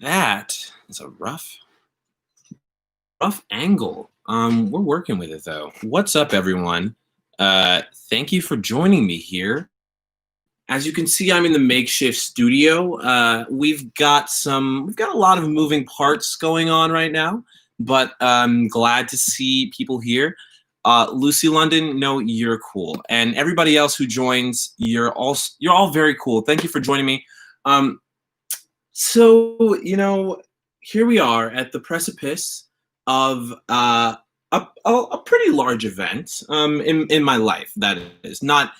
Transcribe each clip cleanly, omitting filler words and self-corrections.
That is a rough angle. We're working with it though. What's up, everyone? Thank you for joining me here. As you can see, I'm in the makeshift studio. We've got a lot of moving parts going on right now, but I'm glad to see people here. Lucy London, no, you're cool, and everybody else who joins, you're all very cool. Thank you for joining me. Um, so, here we are at the precipice of a pretty large event in my life. That is not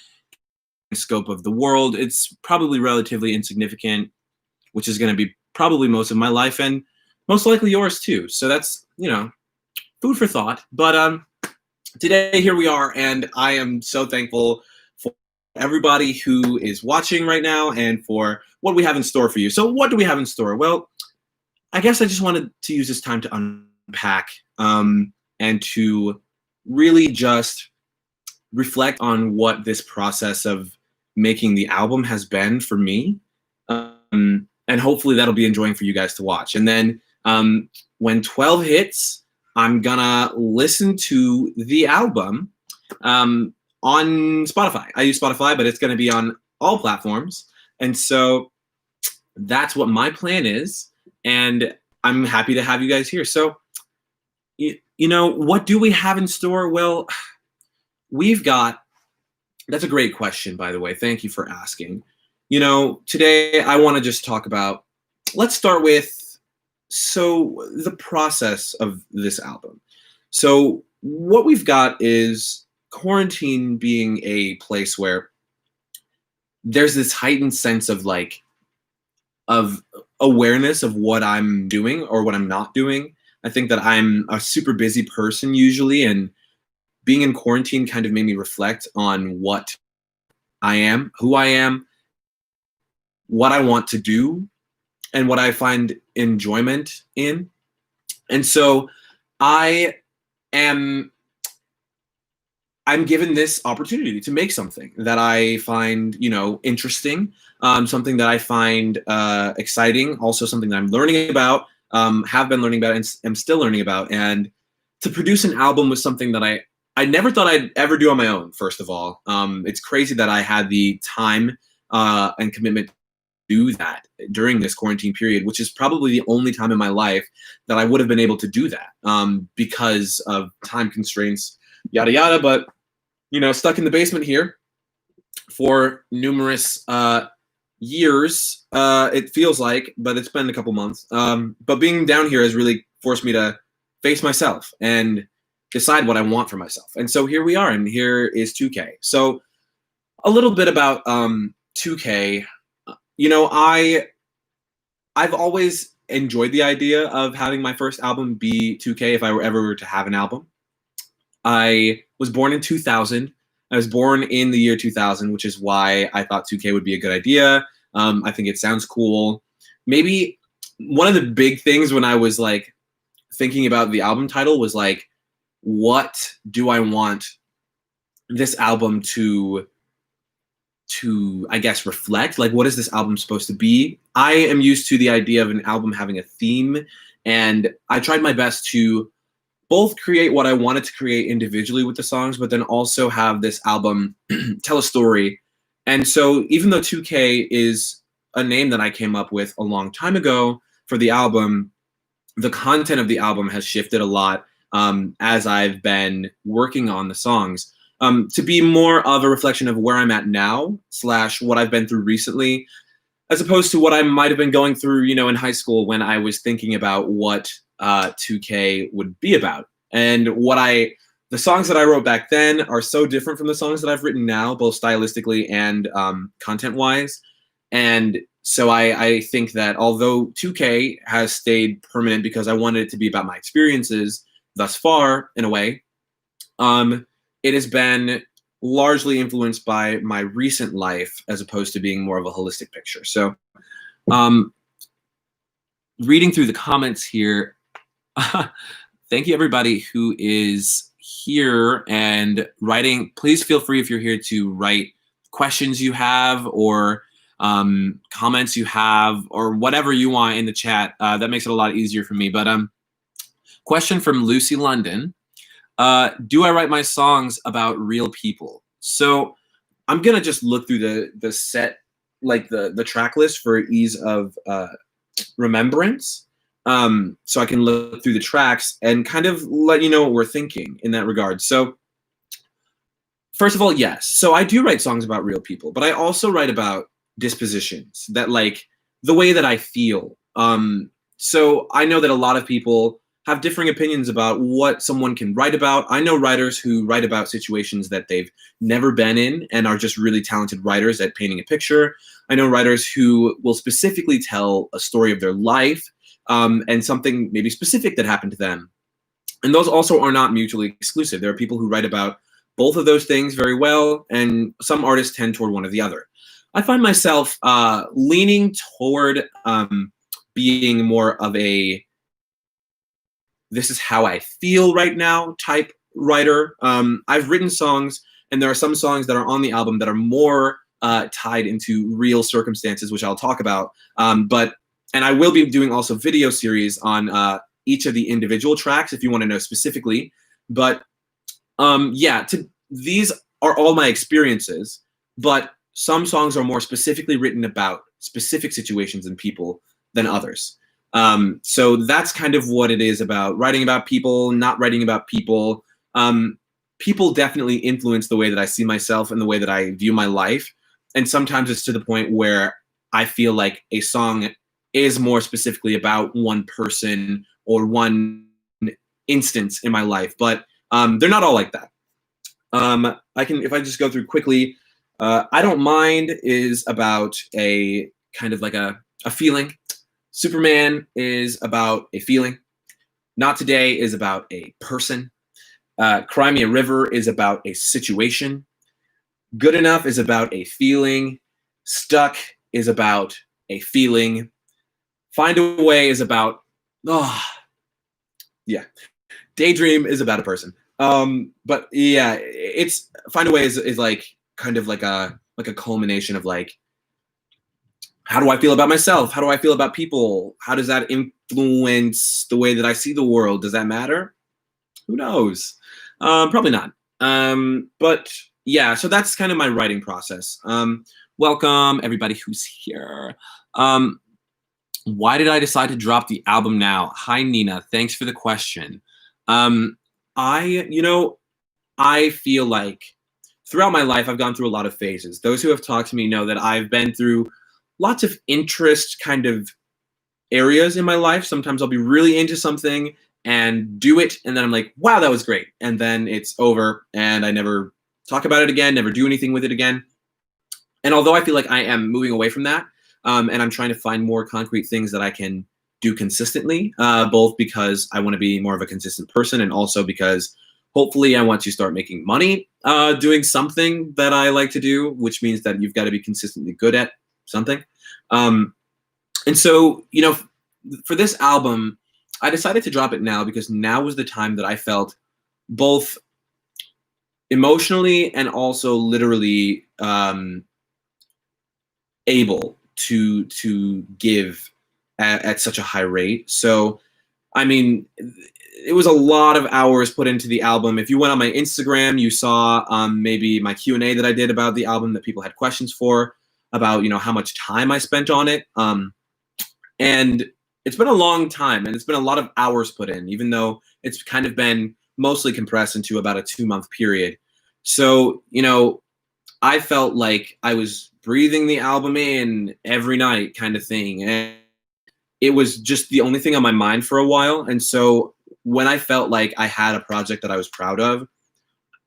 the scope of the world. It's probably relatively insignificant, which is going to be probably most of my life and most likely yours too. So that's food for thought. But today here we are, and I am so thankful for everybody who is watching right now and for what we have in store for you. So what do we have in store? Well, I guess I just wanted to use this time to unpack and to really just reflect on what this process of making the album has been for me. And hopefully that'll be enjoying for you guys to watch. And then when 12 hits, I'm gonna listen to the album on Spotify. I use Spotify, but it's gonna be on all platforms. And so that's what my plan is. And I'm happy to have you guys here. So, what do we have in store? Well, that's a great question, by the way. Thank you for asking. Today I want to just talk about, let's start with, the process of this album. So what we've got is quarantine being a place where there's this heightened sense of of awareness of what I'm doing or what I'm not doing. I think that I'm a super busy person usually, and being in quarantine kind of made me reflect on what I am, who I am, what I want to do, and what I find enjoyment in. And so I am I'm given this opportunity to make something that I find, interesting, something that I find exciting, also something that I'm learning about, have been learning about, and am still learning about. And to produce an album was something that I never thought I'd ever do on my own, first of all. It's crazy that I had the time and commitment to do that during this quarantine period, which is probably the only time in my life that I would have been able to do that because of time constraints, yada yada. But stuck in the basement here for numerous years, it feels like, but it's been a couple months. But being down here has really forced me to face myself and decide what I want for myself. And so here we are, and here is 2K. So a little bit about 2K. I've always enjoyed the idea of having my first album be 2K if I were ever to have an album. I was born in 2000. I was born in the year 2000, which is why I thought 2K would be a good idea. I think it sounds cool. Maybe one of the big things when I was thinking about the album title was what do I want this album to I guess reflect? What is this album supposed to be? I am used to the idea of an album having a theme, and I tried my best to both create what I wanted to create individually with the songs, but then also have this album tell a story. And so even though 2K is a name that I came up with a long time ago for the album, the content of the album has shifted a lot as I've been working on the songs to be more of a reflection of where I'm at now / what I've been through recently, as opposed to what I might have been going through, in high school when I was thinking about what 2K would be about. And the songs that I wrote back then are so different from the songs that I've written now, both stylistically and content-wise. And so I think that although 2K has stayed permanent because I wanted it to be about my experiences thus far, in a way, it has been largely influenced by my recent life as opposed to being more of a holistic picture. So reading through the comments here, thank you everybody who is here and writing. Please feel free, if you're here, to write questions you have or comments you have, or whatever you want in the chat. That makes it a lot easier for me. But question from Lucy London. Do I write my songs about real people? So I'm gonna just look through the set, like the track list for ease of remembrance. So I can look through the tracks and kind of let you know what we're thinking in that regard. So first of all, yes. So I do write songs about real people, but I also write about dispositions, that like the way that I feel. So I know that a lot of people have differing opinions about what someone can write about. I know writers who write about situations that they've never been in and are just really talented writers at painting a picture. I know writers who will specifically tell a story of their life, and something maybe specific that happened to them. And those also are not mutually exclusive. There are people who write about both of those things very well, and some artists tend toward one or the other. I find myself leaning toward being more of a this is how I feel right now type writer. I've written songs, and there are some songs that are on the album that are more tied into real circumstances, which I'll talk about. And I will be doing also video series on each of the individual tracks if you want to know specifically. But yeah, these are all my experiences, but some songs are more specifically written about specific situations and people than others. So that's kind of what it is about writing about people, not writing about people. People definitely influence the way that I see myself and the way that I view my life. And sometimes it's to the point where I feel like a song is more specifically about one person or one instance in my life, but they're not all like that. If I just go through quickly, I Don't Mind is about a kind of like a feeling. Superman is about a feeling. Not Today is about a person. Cry Me a River is about a situation. Good Enough is about a feeling. Stuck is about a feeling. Find a Way is about, yeah. Daydream is about a person. But yeah, it's Find a Way is like kind of like a culmination of like, how do I feel about myself? How do I feel about people? How does that influence the way that I see the world? Does that matter? Who knows? Probably not. But yeah, so that's kind of my writing process. Welcome everybody who's here. Why did I decide to drop the album now? Hi, Nina. Thanks for the question. I feel like throughout my life, I've gone through a lot of phases. Those who have talked to me know that I've been through lots of interest kind of areas in my life. Sometimes I'll be really into something and do it, and then I'm like, wow, that was great. And then it's over, and I never talk about it again, never do anything with it again. And although I feel like I am moving away from that, and I'm trying to find more concrete things that I can do consistently, both because I want to be more of a consistent person, and also because hopefully I want to start making money doing something that I like to do, which means that you've got to be consistently good at something. And so, for this album, I decided to drop it now because now was the time that I felt both emotionally and also literally able to give at such a high rate. So, I mean, it was a lot of hours put into the album. If you went on my Instagram, you saw maybe my Q&A that I did about the album that people had questions for, about how much time I spent on it. And it's been a long time, and it's been a lot of hours put in, even though it's kind of been mostly compressed into about a 2-month period. So, I felt like I was breathing the album in every night kind of thing. And it was just the only thing on my mind for a while. And so when I felt like I had a project that I was proud of,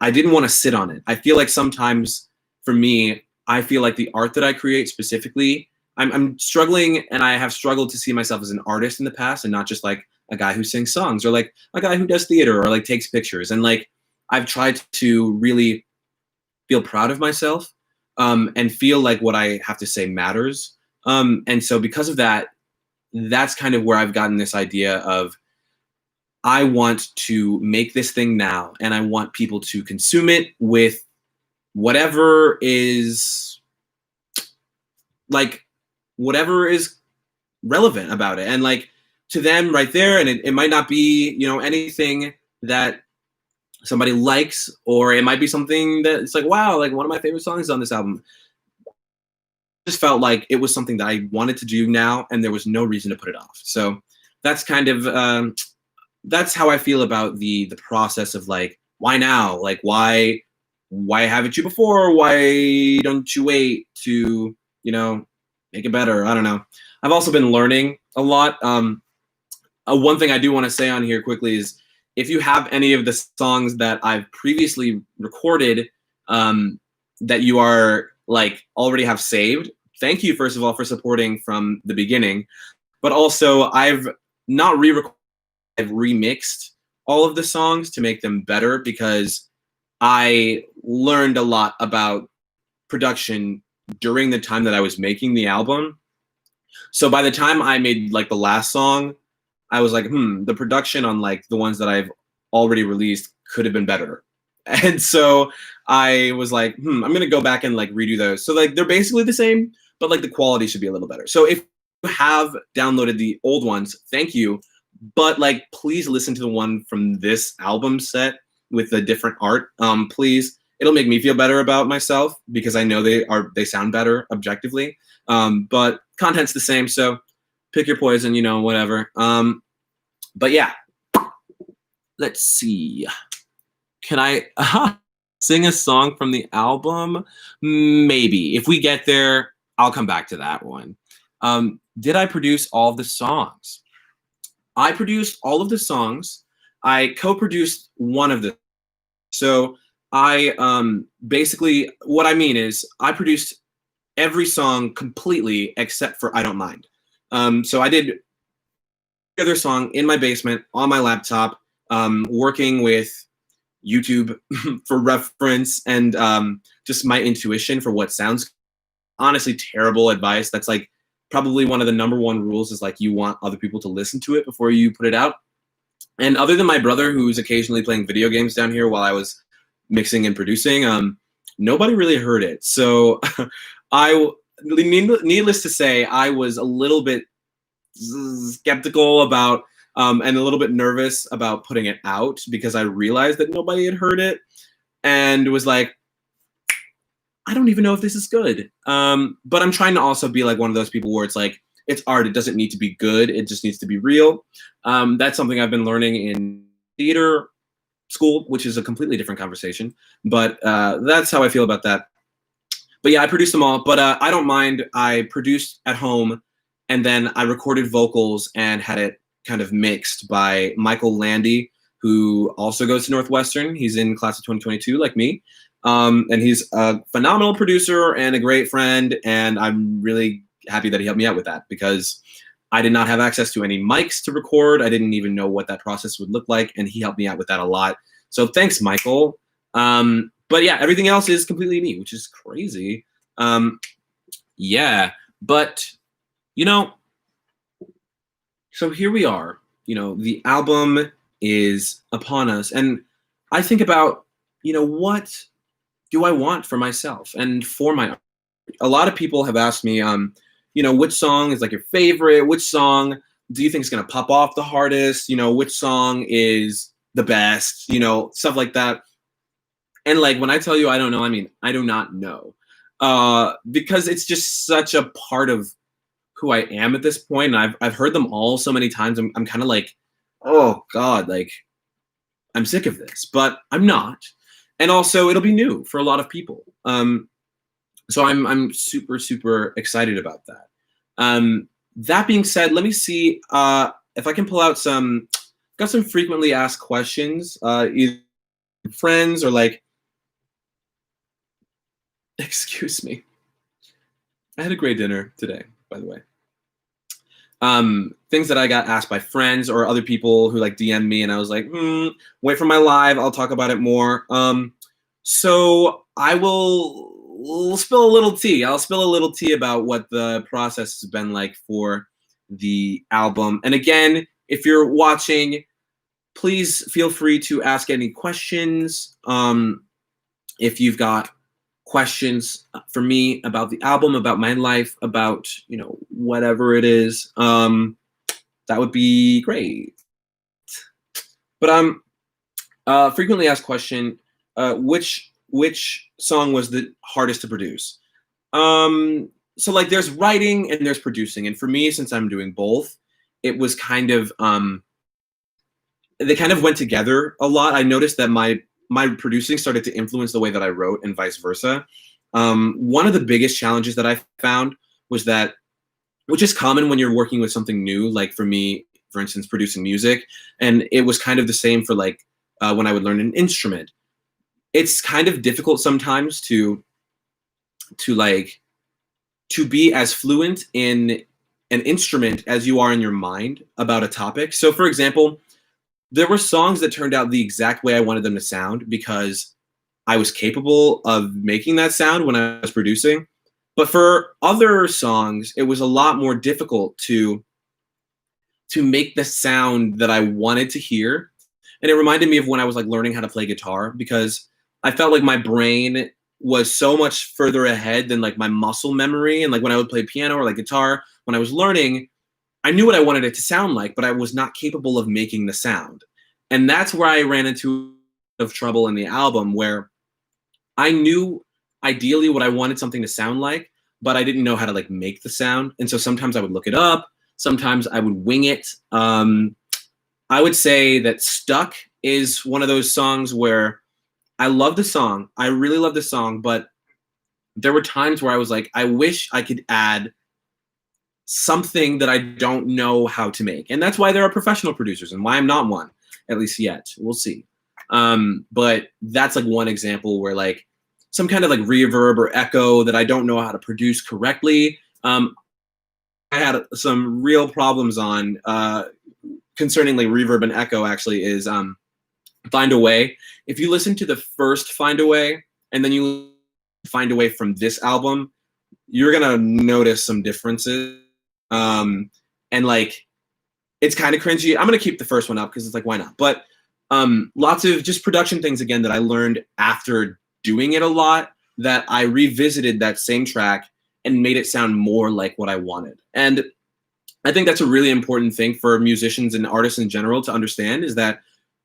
I didn't want to sit on it. I feel like sometimes for me, I feel like the art that I create specifically, I'm struggling, and I have struggled to see myself as an artist in the past and not just like a guy who sings songs or like a guy who does theater or like takes pictures. And like, I've tried to really feel proud of myself and feel like what I have to say matters. And so because of that, that's kind of where I've gotten this idea of, I want to make this thing now, and I want people to consume it with whatever is like whatever is relevant about it. And like to them right there, and it might not be, you know, anything that somebody likes, or it might be something that it's like, wow, like one of my favorite songs on this album. Just felt like it was something that I wanted to do now, and there was no reason to put it off. So that's kind of that's how I feel about the process of like, why now? Like why haven't you before? Why don't you wait to, you know, make it better? I don't know. I've also been learning a lot. One thing I do want to say on here quickly is if you have any of the songs that I've previously recorded that you are like already have saved, thank you first of all for supporting from the beginning. But also I've not re-recorded, I've remixed all of the songs to make them better because I learned a lot about production during the time that I was making the album. So by the time I made like the last song, I was like, the production on like the ones that I've already released could have been better. And so I was like, I'm gonna go back and like redo those. So like they're basically the same, but like the quality should be a little better. So if you have downloaded the old ones, thank you. But like please listen to the one from this album set with the different art. Please. It'll make me feel better about myself because I know they sound better objectively. But content's the same, so pick your poison, you know, whatever. But yeah, let's see. Can I sing a song from the album? Maybe. If we get there, I'll come back to that one. Did I produce all of the songs? I produced all of the songs. I co-produced one of the. So I basically, what I mean is I produced every song completely except for I Don't Mind. So I did the other song in my basement on my laptop, working with YouTube for reference and just my intuition for what sounds honestly terrible advice. That's like probably one of the number one rules is like you want other people to listen to it before you put it out. And other than my brother, who's occasionally playing video games down here while I was mixing and producing, nobody really heard it. So needless to say, I was a little bit skeptical about and a little bit nervous about putting it out because I realized that nobody had heard it and was like, I don't even know if this is good. But I'm trying to also be like one of those people where it's like, it's art. It doesn't need to be good. It just needs to be real. That's something I've been learning in theater school, which is a completely different conversation. But that's how I feel about that. But yeah, I produced them all. But I Don't Mind. I produced at home, and then I recorded vocals and had it kind of mixed by Michael Landy, who also goes to Northwestern. He's in class of 2022, like me. And he's a phenomenal producer and a great friend. And I'm really happy that he helped me out with that because I did not have access to any mics to record. I didn't even know what that process would look like. And he helped me out with that a lot. So thanks, Michael. But yeah, everything else is completely me, which is crazy. Yeah, but you know, so here we are, you know, the album is upon us. And I think about, you know, what do I want for myself and for my art? A lot of people have asked me, you know, which song is like your favorite? Which song do you think is going to pop off the hardest? You know, which song is the best? You know, stuff like that. And like when I tell you I don't know, I mean, I do not know. Because it's just such a part of who I am at this point. And I've heard them all so many times. I'm kind of like, oh God, like I'm sick of this, but I'm not. And also it'll be new for a lot of people. So I'm super, super excited about that. That being said, let me see if I can pull out got some frequently asked questions, either friends or like, excuse me. I had a great dinner today, by the way. Things that I got asked by friends or other people who like DM me, and I was like, wait for my live. I'll talk about it more. So I will spill a little tea. I'll spill a little tea about what the process has been like for the album. And again, if you're watching, please feel free to ask any questions. If you've got questions for me about the album, about my life, about, whatever it is, that would be great. But frequently asked question, which song was the hardest to produce? So like there's writing and there's producing, and for me, since I'm doing both, it was kind of they kind of went together a lot. I noticed that my producing started to influence the way that I wrote and vice versa. One of the biggest challenges that I found was that, which is common when you're working with something new, like for me, for instance, producing music, and it was kind of the same for like when I would learn an instrument. It's kind of difficult sometimes to be as fluent in an instrument as you are in your mind about a topic. So for example, there were songs that turned out the exact way I wanted them to sound because I was capable of making that sound when I was producing. But for other songs, it was a lot more difficult to make the sound that I wanted to hear. And it reminded me of when I was like learning how to play guitar, because I felt like my brain was so much further ahead than like my muscle memory. And like when I would play piano or like guitar, when I was learning, I knew what I wanted it to sound like, but I was not capable of making the sound. And that's where I ran into of trouble in the album, where I knew ideally what I wanted something to sound like, but I didn't know how to like make the sound. And so sometimes I would look it up. Sometimes I would wing it. I would say that Stuck is one of those songs where I love the song. I really love the song, but there were times where I was like, I wish I could add something that I don't know how to make. And that's why there are professional producers and why I'm not one, at least yet. We'll see. But that's like one example where like some kind of like reverb or echo that I don't know how to produce correctly. I had some real problems on concerning like reverb and echo actually is Find a Way. If you listen to the first Find a Way and then you Find a Way from this album, you're gonna notice some differences. And like it's kind of cringy. I'm gonna keep the first one up because it's like, why not? But lots of just production things again that I learned after doing it a lot, that I revisited that same track and made it sound more like what I wanted. And I think that's a really important thing for musicians and artists in general to understand, is that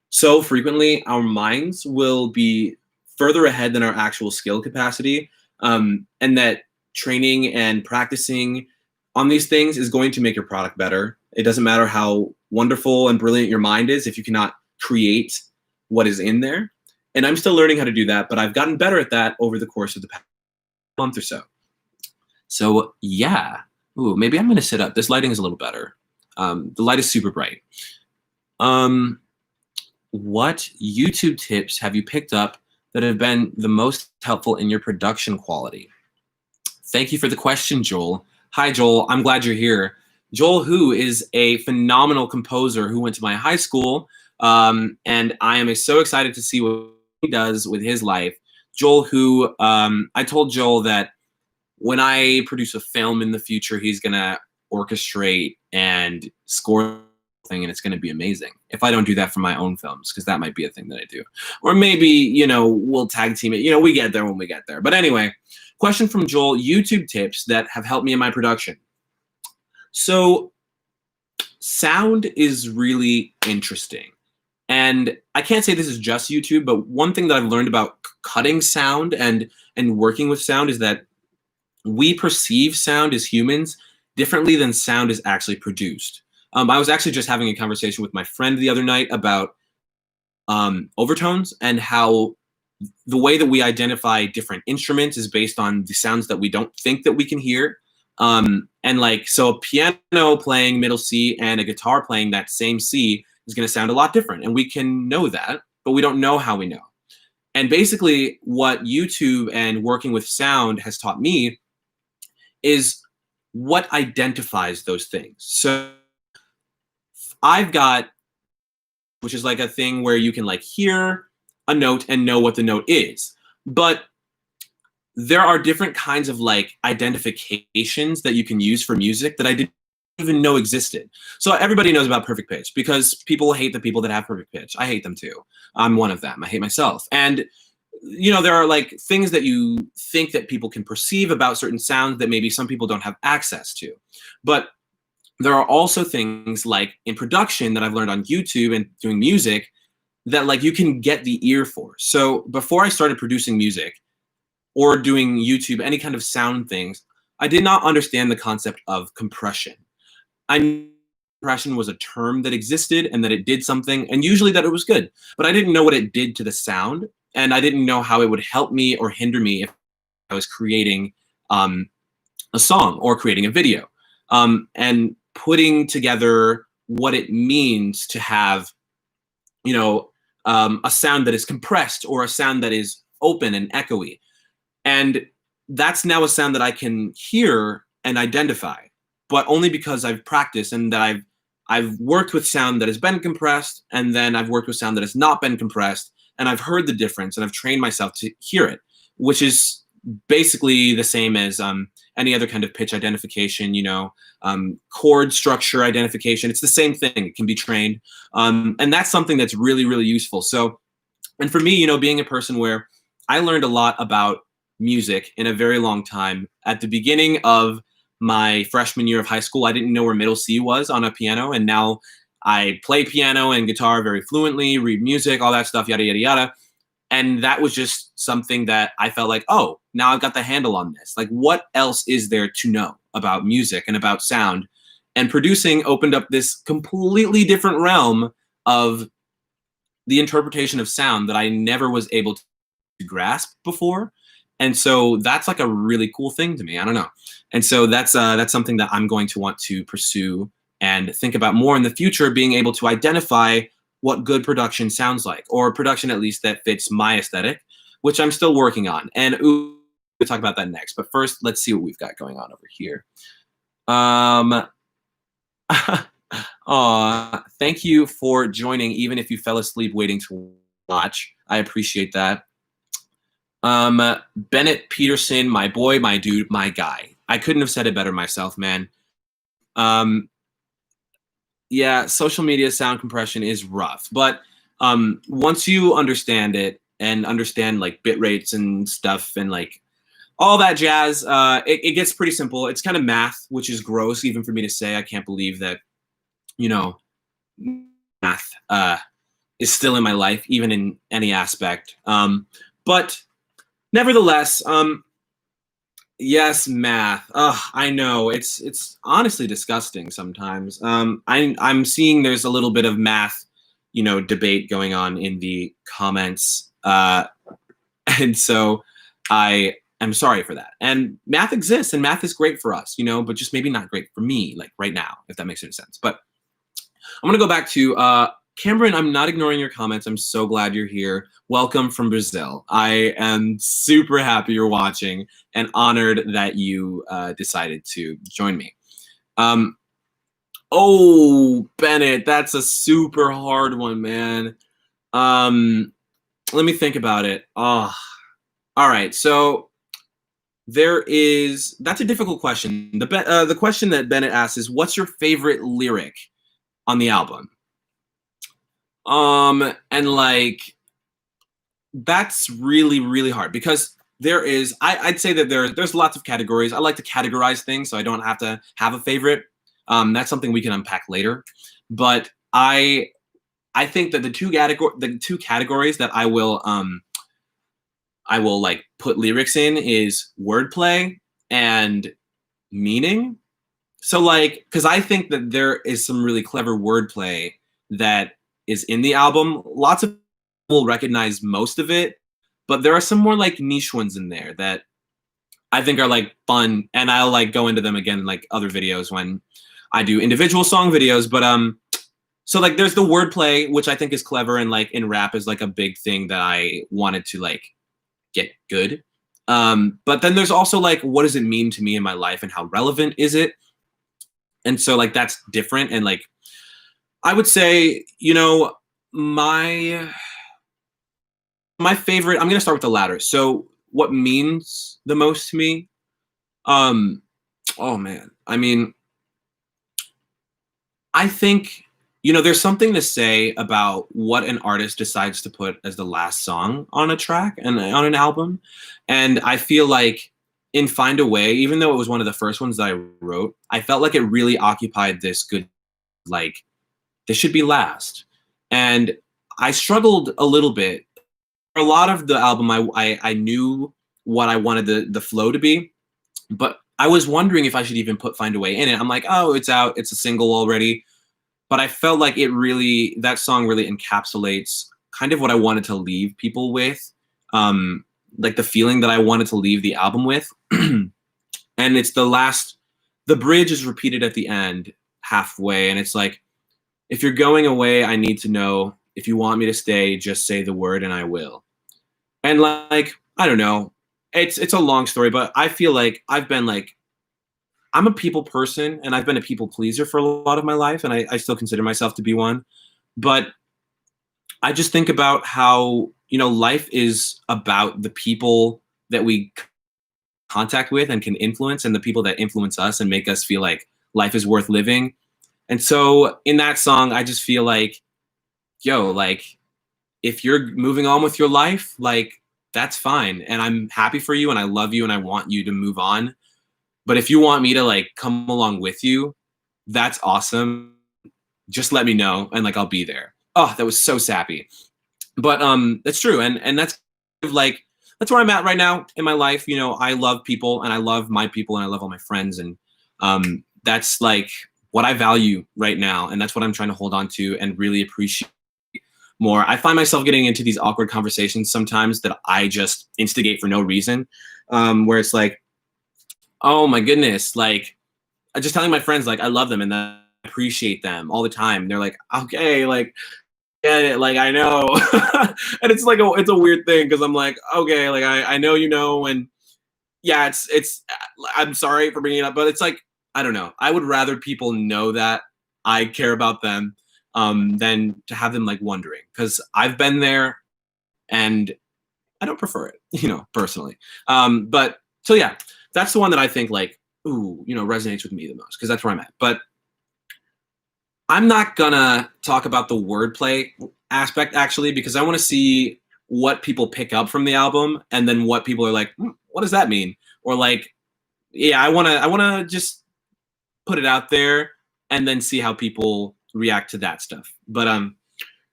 so frequently our minds will be further ahead than our actual skill capacity, and that training and practicing on these things is going to make your product better. It doesn't matter how wonderful and brilliant your mind is if you cannot create what is in there. And I'm still learning how to do that, but I've gotten better at that over the course of the past month or so. So yeah. Ooh, maybe I'm gonna sit up. This lighting is a little better. The light is super bright. What YouTube tips have you picked up that have been the most helpful in your production quality? Thank you for the question, Joel. Hi, Joel. I'm glad you're here. Joel Hu is a phenomenal composer who went to my high school, and I am so excited to see what he does with his life. Joel Hu, I told Joel that when I produce a film in the future, he's gonna orchestrate and score thing, and it's gonna be amazing. If I don't do that for my own films, because that might be a thing that I do. Or maybe, we'll tag team it. We get there when we get there. But anyway, question from Joel, YouTube tips that have helped me in my production. So sound is really interesting. And I can't say this is just YouTube, but one thing that I've learned about cutting sound and working with sound is that we perceive sound as humans differently than sound is actually produced. I was actually just having a conversation with my friend the other night about overtones and how the way that we identify different instruments is based on the sounds that we don't think that we can hear. So a piano playing middle C and a guitar playing that same C is going to sound a lot different. And we can know that, but we don't know how we know. And basically what YouTube and working with sound has taught me is what identifies those things. So I've got, which is like a thing where you can like hear a note and know what the note is. But there are different kinds of like identifications that you can use for music that I didn't even know existed. So everybody knows about perfect pitch because people hate the people that have perfect pitch. I hate them too. I'm one of them. I hate myself. And there are like things that you think that people can perceive about certain sounds that maybe some people don't have access to. But there are also things like in production that I've learned on YouTube and doing music that like you can get the ear for. So before I started producing music or doing YouTube, any kind of sound things, I did not understand the concept of compression. I knew compression was a term that existed and that it did something, and usually that it was good, but I didn't know what it did to the sound, and I didn't know how it would help me or hinder me if I was creating um, a song or creating a video, and putting together what it means to have, a sound that is compressed or a sound that is open and echoey. And that's now a sound that I can hear and identify, but only because I've practiced and that I've worked with sound that has been compressed, and then I've worked with sound that has not been compressed, and I've heard the difference and I've trained myself to hear it, which is basically the same as any other kind of pitch identification, chord structure identification. It's the same thing. It can be trained. And that's something that's really, really useful. So, and for me, being a person where I learned a lot about music in a very long time. At the beginning of my freshman year of high school, I didn't know where middle C was on a piano, and now I play piano and guitar very fluently, read music, all that stuff, yada, yada, yada. And that was just something that I felt like, oh, now I've got the handle on this. Like, what else is there to know about music and about sound? And producing opened up this completely different realm of the interpretation of sound that I never was able to grasp before. And so that's like a really cool thing to me. I don't know. And so that's something that I'm going to want to pursue and think about more in the future, being able to identify what good production sounds like, or production at least that fits my aesthetic, which I'm still working on. And we'll talk about that next. But first, let's see what we've got going on over here. Thank you for joining, even if you fell asleep waiting to watch. I appreciate that. Bennett Peterson, my boy, my dude, my guy. I couldn't have said it better myself, man. Yeah, social media sound compression is rough, but once you understand it and understand like bit rates and stuff and like all that jazz, it gets pretty simple. It's kind of math, which is gross even for me to say. I can't believe that, math is still in my life, even in any aspect. But nevertheless, yes, math. I know it's honestly disgusting sometimes. I'm seeing there's a little bit of math, debate going on in the comments, and so I am sorry for that. And math exists, and math is great for us, but just maybe not great for me, like right now, if that makes any sense. But I'm gonna go back to Cameron. I'm not ignoring your comments. I'm so glad you're here. Welcome from Brazil. I am super happy you're watching and honored that you decided to join me. Oh, Bennett, that's a super hard one, man. Let me think about it. All right, so that's a difficult question. The question that Bennett asks is, what's your favorite lyric on the album? And like, that's really, really hard because I'd say that there's lots of categories. I like to categorize things so I don't have to have a favorite. That's something we can unpack later. But I think that the two categories that I will like put lyrics in is wordplay and meaning. So like, because I think that there is some really clever wordplay that is in the album. Lots of people will recognize most of it, but there are some more like niche ones in there that I think are like fun, and I'll like go into them again in like other videos when I do individual song videos. But so like there's the wordplay, which I think is clever, and like in rap is like a big thing that I wanted to like get good. But then there's also like, what does it mean to me in my life and how relevant is it? And so like that's different. And like I would say, my favorite, I'm gonna start with the latter. So what means the most to me? Oh man. I mean, I think you know, there's something to say about what an artist decides to put as the last song on a track and on an album. And I feel like in Find a Way, even though it was one of the first ones that I wrote, I felt like it really occupied this good, like, this should be last. And I struggled a little bit. For a lot of the album, I knew what I wanted the flow to be, but I was wondering if I should even put Find a Way in it. I'm like, oh, it's out, it's a single already. But I felt like that song really encapsulates kind of what I wanted to leave people with, like the feeling that I wanted to leave the album with. And it's the bridge is repeated at the end halfway. And it's like, if you're going away, I need to know. If you want me to stay, just say the word and I will. And like, I don't know. It's a long story, but I feel like I'm a people person and I've been a people pleaser for a lot of my life, and I still consider myself to be one. But I just think about how, you know, life is about the people that we contact with and can influence, and the people that influence us and make us feel like life is worth living. And so in that song, I just feel like, yo, like, if you're moving on with your life, like, that's fine. And I'm happy for you and I love you and I want you to move on. But if you want me to like come along with you, that's awesome. Just let me know and like I'll be there. Oh, that was so sappy. But that's true. And that's like that's where I'm at right now in my life. You know, I love people and I love my people and I love all my friends. And that's like what I value right now. And that's what I'm trying to hold on to and really appreciate more. I find myself getting into these awkward conversations sometimes that I just instigate for no reason, where it's like, oh my goodness, like I'm just telling my friends like I love them and that I appreciate them all the time. They're like, okay, like get it, like I know. And it's like it's a weird thing because I'm like, okay, like I know you know, and yeah, it's I'm sorry for bringing it up, but it's like I don't know. I would rather people know that I care about them than to have them like wondering, because I've been there and I don't prefer it, you know, personally. But so yeah, that's the one that I think like, ooh, you know, resonates with me the most because that's where I'm at. But I'm not gonna talk about the wordplay aspect actually, because I want to see what people pick up from the album and then what people are like, what does that mean? Or like, yeah, I wanna just put it out there and then see how people react to that stuff. But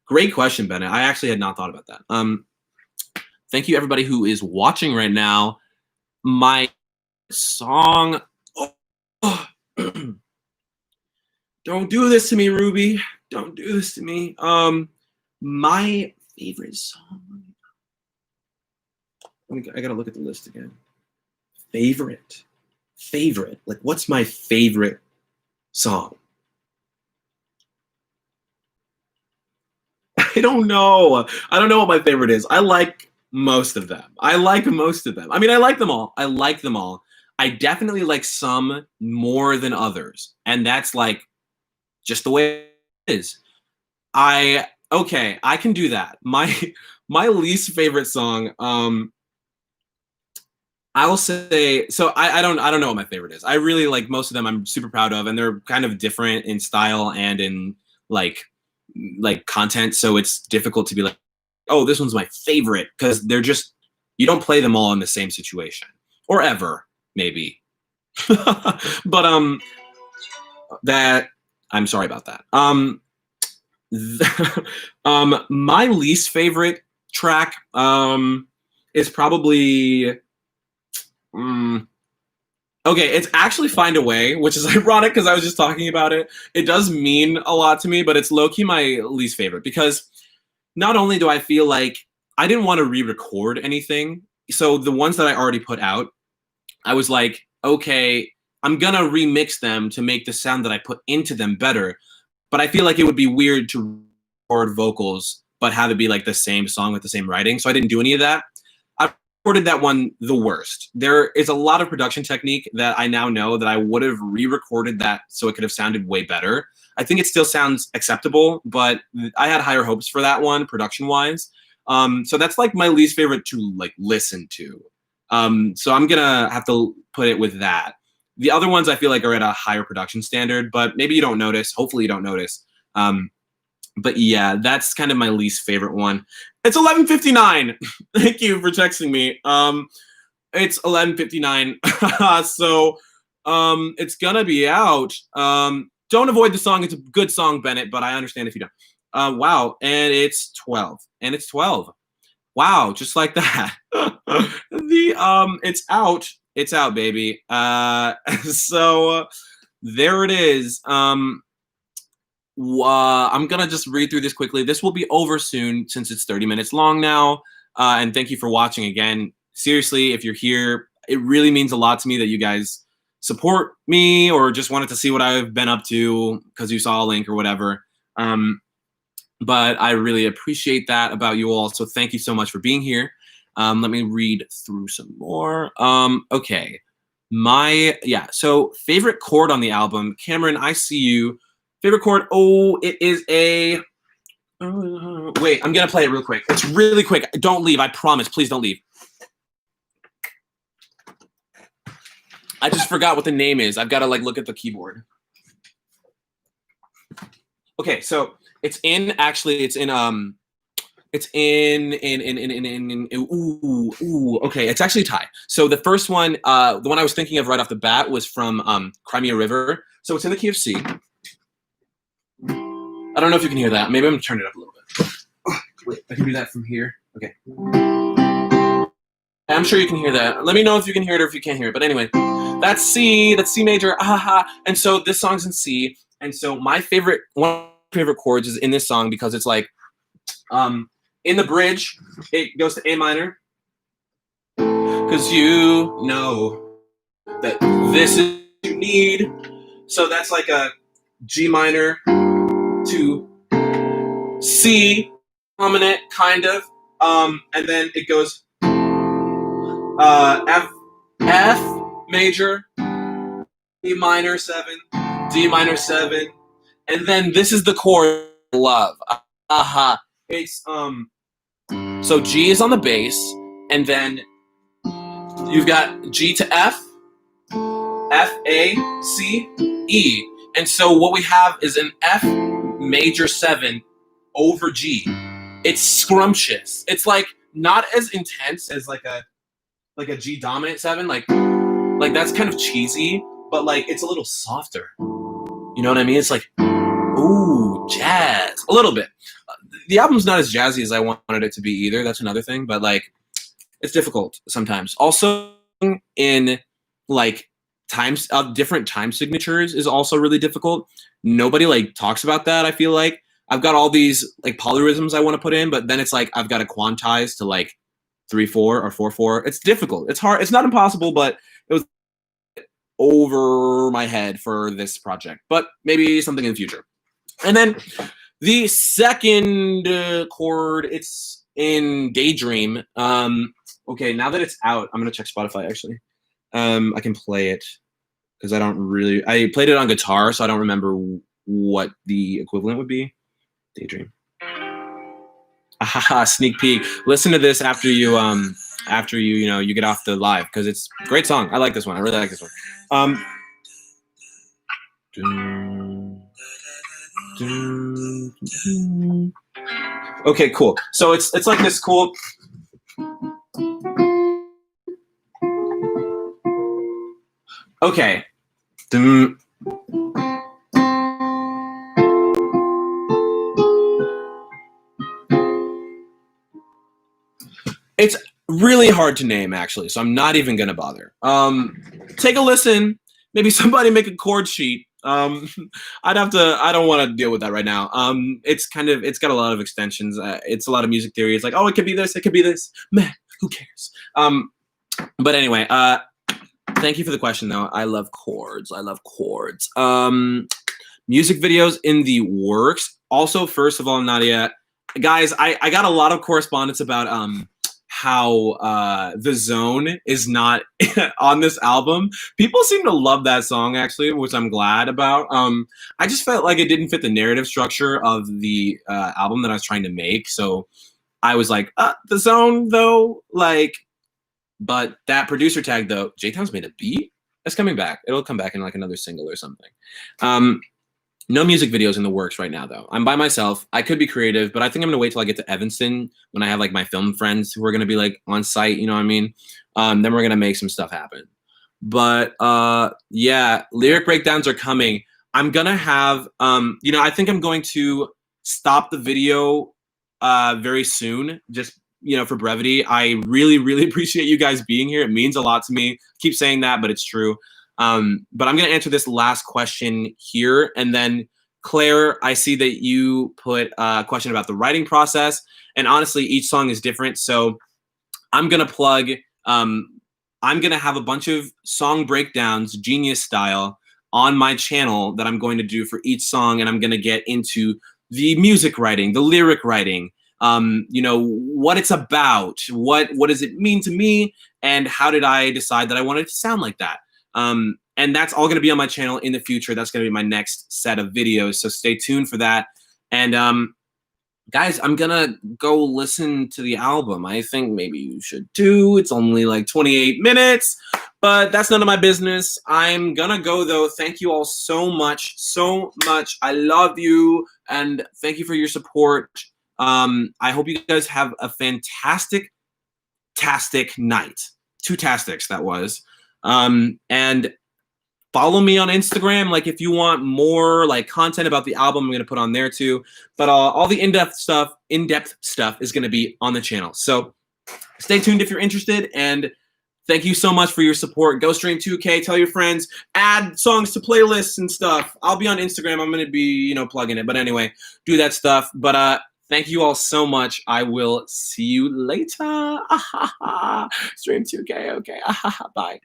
great question, Bennett. I actually had not thought about that. Thank you everybody who is watching right now. My song, don't do this to me, Ruby. Don't do this to me. My favorite song. I gotta look at the list again. Favorite. Like, what's my favorite song? I don't know. I don't know what my favorite is. I like most of them. I mean, I like them all. I definitely like some more than others. And that's like just the way it is. Okay, I can do that. My least favorite song, I will say, so I don't know what my favorite is. I really like most of them. I'm super proud of, and they're kind of different in style and in like content. So it's difficult to be like, oh, this one's my favorite, because they're just, you don't play them all in the same situation or ever, maybe. But that I'm sorry about that. My least favorite track is probably okay, it's actually Find a Way, which is ironic because I was just talking about it. It does mean a lot to me, but it's low-key my least favorite because not only do I feel like I didn't want to re-record anything, so the ones that I already put out, I was like, okay, I'm gonna remix them to make the sound that I put into them better, but I feel like it would be weird to record vocals but have it be like the same song with the same writing, so I didn't do any of that. I recorded that one the worst. There is a lot of production technique that I now know that I would have re-recorded that so it could have sounded way better. I think it still sounds acceptable, but I had higher hopes for that one production-wise. So that's like my least favorite to like listen to. So I'm gonna have to put it with that. The other ones I feel like are at a higher production standard, but maybe you don't notice. Hopefully you don't notice. But yeah, that's kind of my least favorite one. It's 11:59. Thank you for texting me. It's 11:59. So it's gonna be out. Don't avoid the song. It's a good song, Bennett, but I understand if you don't. Wow, and it's 12. And it's 12. Wow, just like that. It's out. It's out, baby. So there it is. I'm gonna just read through this quickly. This will be over soon since it's 30 minutes long now. And thank you for watching again. Seriously, if you're here, it really means a lot to me that you guys support me or just wanted to see what I've been up to because you saw a link or whatever. But I really appreciate that about you all. So thank you so much for being here. Let me read through some more. Okay. So favorite chord on the album, Cameron, I see you. Favorite chord, oh, it is a, wait, I'm gonna play it real quick. It's really quick. Don't leave, I promise. Please don't leave. I just forgot what the name is. I've got to like look at the keyboard. Okay, so it's in okay, it's actually a tie. So the first one, the one I was thinking of right off the bat was from Crimea River. So it's in the key of C. I don't know if you can hear that. Maybe I'm gonna turn it up a little bit. Wait, I can do that from here. Okay. I'm sure you can hear that. Let me know if you can hear it or if you can't hear it. But anyway, that's C major. And so this song's in C. And so one of my favorite chords is in this song because it's like, in the bridge, it goes to A minor. Because you know that this is what you need. So that's like a G minor to C dominant, kind of. And then it goes F major, E minor 7, D minor 7, and then this is the chord love. It's so G is on the bass, and then you've got G to F, F, A, C, E. And so what we have is an F major 7 over G. It's scrumptious. It's like not as intense as like a G dominant 7. Like that's kind of cheesy, but like it's a little softer. You know what I mean? It's like, ooh, jazz. A little bit. The album's not as jazzy as I wanted it to be either. That's another thing. But like, it's difficult sometimes. Also, in like times of different time signatures is also really difficult. Nobody like talks about that. I feel like I've got all these like polyrhythms I want to put in, but then it's like I've got to quantize to like 3/4 or 4/4. It's difficult. It's hard. It's not impossible, but it was over my head for this project. But maybe something in the future. And then the second chord, it's in Daydream. Okay, now that it's out, I'm gonna check Spotify actually. I can play it because I played it on guitar, so I don't remember what the equivalent would be. Daydream. Sneak peek. Listen to this after you you get off the live because it's a great song. I like this one. I really like this one. Okay, cool. So it's like this cool. Okay. It's really hard to name, actually, so I'm not even gonna bother. Take a listen. Maybe somebody make a chord sheet. I don't want to deal with that right now. It's got a lot of extensions. It's a lot of music theory. It's like, oh, it could be this, it could be this. Meh, who cares? But anyway, thank you for the question, though. I love chords. Music videos in the works. Also, first of all, Nadia, guys, I got a lot of correspondence about how The Zone is not on this album. People seem to love that song, actually, which I'm glad about. I just felt like it didn't fit the narrative structure of the album that I was trying to make. So I was like, The Zone, though, like, but that producer tag, though, J-Town's made a beat. That's coming back. It'll come back in like another single or something. No music videos in the works right now, though. I'm by myself. I could be creative, but I think I'm gonna wait till I get to Evanston when I have like my film friends who are gonna be like on site. You know what I mean? Then we're gonna make some stuff happen. But yeah, lyric breakdowns are coming. I'm gonna have I think I'm going to stop the video very soon. Just for brevity. I really, really appreciate you guys being here. It means a lot to me. I keep saying that, but it's true. But I'm going to answer this last question here. And then, Claire, I see that you put a question about the writing process. And honestly, each song is different. So I'm going to plug, I'm going to have a bunch of song breakdowns, Genius style, on my channel that I'm going to do for each song. And I'm going to get into the music writing, the lyric writing, what it's about, what does it mean to me, and how did I decide that I wanted to sound like that. And that's all going to be on my channel in the future. That's going to be my next set of videos. So stay tuned for that. And guys, I'm going to go listen to the album. I think maybe you should too. It's only like 28 minutes, but that's none of my business. I'm going to go though. Thank you all so much, so much. I love you. And thank you for your support. I hope you guys have a fantastic night. Two tastics, that was. And follow me on Instagram. Like if you want more like content about the album, I'm going to put on there too. But all the in-depth stuff is going to be on the channel. So stay tuned if you're interested. And thank you so much for your support. Go stream 2K. Tell your friends. Add songs to playlists and stuff. I'll be on Instagram. I'm going to be, plugging it. But anyway, do that stuff. But thank you all so much. I will see you later. Stream 2K. Okay. Bye.